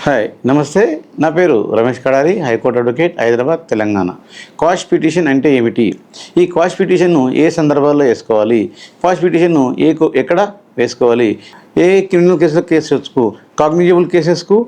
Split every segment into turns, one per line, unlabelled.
Hi నమస్తే, నా పేరు Ramesh Kadari, high court advocate, Hyderabad, Telangana. Quash petition అంటే ఏమిటి? ఈ క్వాష్ పిటిషన్ను ఏ సందర్భాల్లో వేసుకోవాలి? క్వాష్ పిటిషన్ను ఎక్కడ వేసుకోవాలి? ఏ క్రిమినల్ కేసెస్కు, కాగ్నిజబుల్ కేసెస్కు,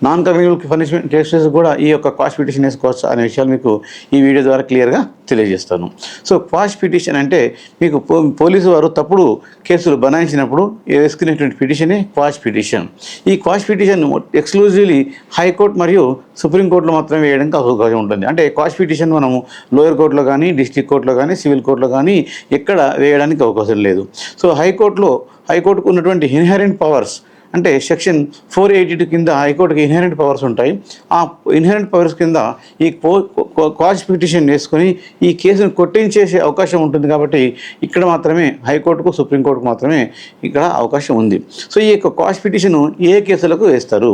నాన్ కాగ్నిజబుల్ పనిష్మెంట్ కేసెస్ కూడా ఈ యొక్క క్వాష్ పిటిషన్ వేసుకోవచ్చు అనే విషయాలు మీకు ఈ వీడియో ద్వారా క్లియర్గా తెలియజేస్తాను. సో క్వాష్ పిటిషన్ అంటే మీకు పోలీసు వారు తప్పుడు కేసులు బనాయించినప్పుడు వేసుకునేటువంటి పిటిషనే క్వాష్ పిటిషన్. ఈ క్వాష్ పిటిషన్ ఎక్స్క్లూజివ్లీ హైకోర్టు మరియు సుప్రీంకోర్టులో మాత్రమే వేయడానికి అవకాశం ఉంటుంది. అంటే క్వాష్ పిటిషన్ మనము లోయర్ కోర్టులో కానీ, డిస్ట్రిక్ట్ కోర్టులో కానీ, సివిల్ కోర్టులో కానీ ఎక్కడ వేయడానికి అవకాశం లేదు. సో హైకోర్టుకు ఉన్నటువంటి ఇన్హెరెంట్ పవర్స్ అంటే సెక్షన్ 482 కింద హైకోర్టుకి ఇన్హెరెంట్ పవర్స్ ఉంటాయి. ఆ ఇన్హెరెంట్ పవర్స్ కింద ఈ క్వాష్ పిటిషన్ వేసుకొని ఈ కేసును కొట్టించేసే అవకాశం ఉంటుంది. కాబట్టి ఇక్కడ మాత్రమే హైకోర్టుకు, సుప్రీంకోర్టుకు మాత్రమే ఇక్కడ అవకాశం ఉంది. సో ఈ యొక్క క్వాష్ పిటిషన్ ఏ కేసులకు వేస్తారు?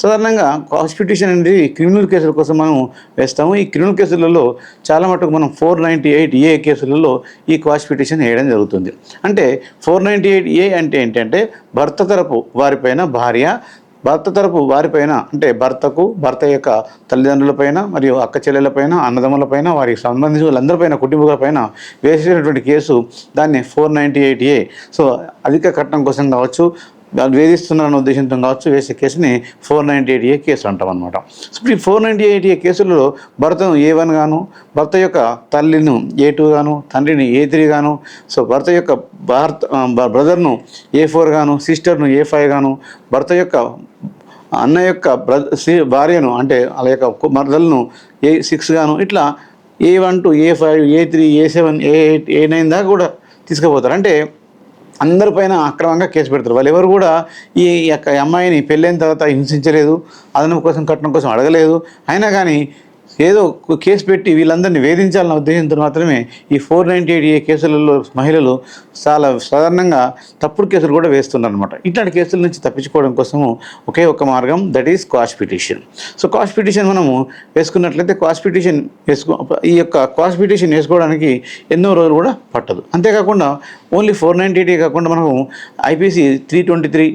సాధారణంగా క్వాష్ పిటిషన్ అనేది క్రిమినల్ కేసుల కోసం మనం వేస్తాము. ఈ క్రిమినల్ కేసులలో చాలా మటుకు మనం 498A కేసులలో ఈ క్వాష్ పిటిషన్ వేయడం జరుగుతుంది. అంటే 498A అంటే ఏంటంటే భర్త తరపు వారిపైన భార్య, భర్త తరపు వారిపైన అంటే భర్త యొక్క తల్లిదండ్రులపైన మరియు అక్క చెల్లెలపైన, అన్నదమ్ములపైన, వారికి సంబంధించిన వాళ్ళందరిపైన, కుటుంబాలపైన వేసేటటువంటి కేసు దాన్ని 498A. సో అధిక కట్నం కోసం కావచ్చు, వేధిస్తున్నారన్న ఉద్దేశంతో కావచ్చు వేసే కేసుని 498A కేసు అంటాం అనమాట. సో ఈ 498A కేసులలో భర్తను A1 గాను, భర్త యొక్క తల్లిని A2 గాను, తండ్రిని A3 గాను, సో భర్త యొక్క బ్రదర్ను A4 గాను, సిస్టర్ను A5 గాను, భర్త యొక్క అన్న యొక్క భార్యను అంటే వాళ్ళ యొక్క మరదలను A6 గాను, ఇట్లా A1 to A5, A3, A7, A8, A9 దాకా కూడా తీసుకుపోతారు. అంటే అందరిపైన అక్రమంగా కేసు పెడతారు. వాళ్ళు ఎవరు కూడా ఈ యొక్క అమ్మాయిని పెళ్ళైన తర్వాత హింసించలేదు, అదనపు కోసం కట్నం కోసం అడగలేదు. అయినా కానీ ఏదో కేసు పెట్టి వీళ్ళందరినీ వేధించాలన్న ఉద్దేశంతో మాత్రమే ఈ 498A కేసులలో మహిళలు చాలా సాధారణంగా తప్పుడు కేసులు కూడా వేస్తున్నారు అనమాట. ఇట్లాంటి కేసుల నుంచి తప్పించుకోవడం కోసము ఒకే ఒక మార్గం, that is quash petition. So quash petition మనము వేసుకున్నట్లయితే ఈ యొక్క క్వాష్ పిటిషన్ వేసుకోవడానికి ఎన్నో రోజులు కూడా పట్టదు. అంతేకాకుండా ఓన్లీ 498 కాకుండా మనము IPC 323,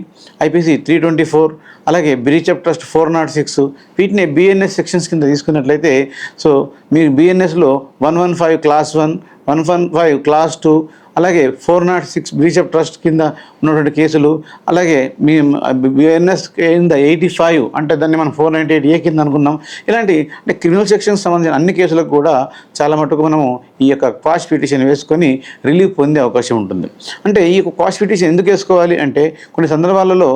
IPC 324, అలాగే బ్రీచ్ ఆఫ్ ట్రస్ట్ 406, వీటిని BNS సెక్షన్స్ కింద తీసుకున్నట్లయితే సో మీరు BNSలో 115 క్లాస్ 1, 115 క్లాస్ 2, అలాగే 406 బ్రీచ్ ఆఫ్ ట్రస్ట్ కింద ఉన్నటువంటి కేసులు, అలాగే మీ BNS కింద 85 అంటే దాన్ని మనం 498A కింద అనుకున్నాం. ఇలాంటి అంటే క్రిమినల్ సెక్షన్స్ సంబంధించిన అన్ని కేసులకు కూడా చాలా మటుకు మనము ఈ యొక్క క్వాష్ పిటిషన్ వేసుకొని రిలీఫ్ పొందే అవకాశం ఉంటుంది. అంటే ఈ క్వాష్ పిటిషన్ ఎందుకు వేసుకోవాలి అంటే కొన్ని సందర్భాలలో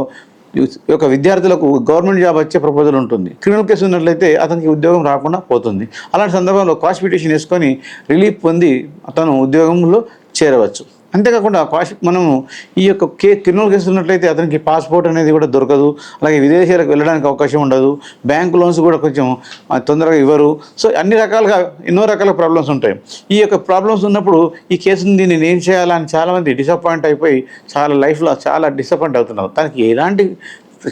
ఒక విద్యార్థులకు గవర్నమెంట్ జాబ్ వచ్చే ప్రపోజల్ ఉంటుంది. క్రిమినల్ కేసు ఉన్నట్లయితే అతనికి ఉద్యోగం రాకుండా పోతుంది. అలాంటి సందర్భంలో క్వాష్ పిటిషన్ వేసుకొని రిలీఫ్ పొంది అతను ఉద్యోగంలో చేరవచ్చు. అంతేకాకుండా మనము ఈ యొక్క క్రిమినల్ కేసు ఉన్నట్లయితే అతనికి పాస్పోర్ట్ అనేది కూడా దొరకదు, అలాగే విదేశాలకు వెళ్ళడానికి అవకాశం ఉండదు, బ్యాంక్ లోన్స్ కూడా కొంచెం తొందరగా ఇవ్వరు. సో ఎన్నో రకాల ప్రాబ్లమ్స్ ఉంటాయి. ఈ యొక్క ప్రాబ్లమ్స్ ఉన్నప్పుడు ఈ కేసుని నేను ఏం చేయాలని చాలామంది డిసప్పాయింట్ అయిపోయి లైఫ్లో చాలా డిసప్పాయింట్ అవుతున్నారు. దానికి ఎలాంటి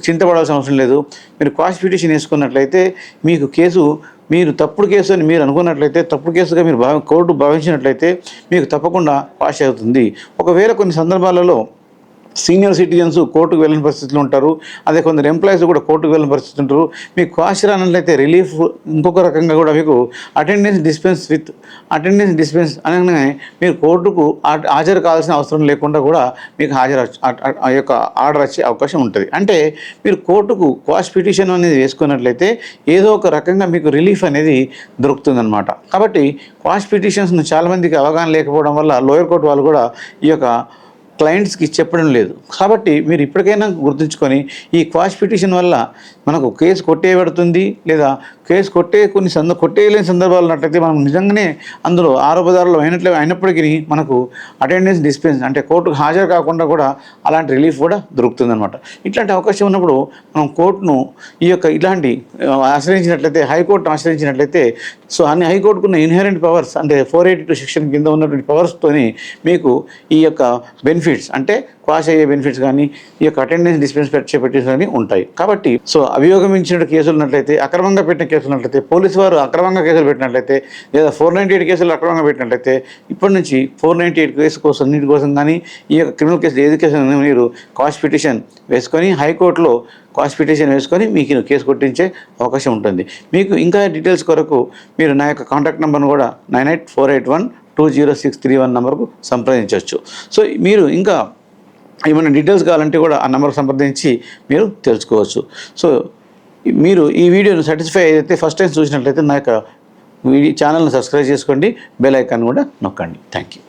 చింతపడాల్సిన అవసరం లేదు. మీరు క్వాష్ పిటిషన్ వేసుకున్నట్లయితే మీరు తప్పుడు కేసు అని మీరు అనుకున్నట్లయితే, తప్పుడు కేసుగా మీరు కోర్టు భావించినట్లయితే మీకు తప్పకుండా క్వాష్ అవుతుంది. ఒకవేళ కొన్ని సందర్భాలలో సీనియర్ సిటిజన్స్ కోర్టుకు వెళ్ళిన పరిస్థితులు ఉంటారు, అదే కొందరు ఎంప్లాయీస్ కూడా కోర్టుకు వెళ్ళిన పరిస్థితులు ఉంటారు. మీకు క్వాష్ రానట్లయితే రిలీఫ్ ఇంకొక రకంగా కూడా మీకు అటెండెన్స్ డిస్పెన్స్ అనగానే మీరు కోర్టుకు హాజరు కావాల్సిన అవసరం లేకుండా కూడా మీకు ఆ యొక్క ఆర్డర్ వచ్చే అవకాశం ఉంటుంది. అంటే మీరు కోర్టుకు క్వాష్ పిటిషన్ అనేది వేసుకున్నట్లయితే ఏదో ఒక రకంగా మీకు రిలీఫ్ అనేది దొరుకుతుందన్నమాట. కాబట్టి క్వాష్ పిటిషన్స్ను చాలామందికి అవగాహన లేకపోవడం వల్ల లోయర్ కోర్టు వాళ్ళు కూడా ఈ యొక్క క్లయింట్స్కి చెప్పడం లేదు. కాబట్టి మీరు ఇప్పటికైనా గుర్తుంచుకొని ఈ క్వాష్ పిటిషన్ వల్ల మనకు కేసు కొట్టేయబడుతుంది, లేదా కేసు కొట్టేయలేని సందర్భాలు ఉన్నట్లయితే మనం నిజంగానే అందులో ఆరోపదారులు అయినప్పటికీ మనకు అటెండెన్స్ డిస్పెన్స్ అంటే కోర్టుకు హాజరు కాకుండా కూడా అలాంటి రిలీఫ్ కూడా దొరుకుతుంది అనమాట. ఇట్లాంటి అవకాశం ఉన్నప్పుడు మనం కోర్టును ఇలాంటి ఆశ్రయించినట్లయితే, హైకోర్టును ఆశ్రయించినట్లయితే సో అన్ని హైకోర్టుకున్న ఇన్హెరెంట్ పవర్స్ అంటే 482 సెక్షన్ కింద ఉన్నటువంటి పవర్స్తోని మీకు ఈ యొక్క బెనిఫిట్స్ అంటే పాస్ అయ్యే బెనిఫిట్స్ కానీ ఈ యొక్క అటెండెన్స్ డిస్పెన్స్ పెట్టే కానీ ఉంటాయి. కాబట్టి సో అభియోగమించిన కేసులు ఉన్నట్లయితే, అక్రమంగా పెట్టిన కేసులు ఉన్నట్లయితే, పోలీసు వారు అక్రమంగా కేసులు పెట్టినట్లయితే, లేదా 498 కేసులు అక్రమంగా పెట్టినట్లయితే, ఇప్పటి నుంచి 498 కేసు కోసం అన్నిటి కోసం కానీ ఈ యొక్క క్రిమినల్ కేసు ఏది కేసు మీరు క్వాష్ పిటిషన్ వేసుకొని హైకోర్టులో క్వాష్ పిటిషన్ వేసుకొని మీకు కేసు కొట్టించే అవకాశం ఉంటుంది. మీకు ఇంకా డీటెయిల్స్ కొరకు మీరు నా యొక్క కాంటాక్ట్ నెంబర్ను కూడా 9848120631 నెంబర్కు సంప్రదించవచ్చు. సో మీరు ఇంకా ఏమైనా డీటెయిల్స్ కావాలంటే కూడా ఆ నెంబర్కి సంప్రదించి మీరు తెలుసుకోవచ్చు. సో మీరు ఈ వీడియోను సాటిస్ఫై అయితే ఫస్ట్ టైం చూసినట్లయితే నా యొక్క ఛానల్ని సబ్స్క్రైబ్ చేసుకోండి, బెల్ ఐకాన్ కూడా నొక్కండి. Thank you.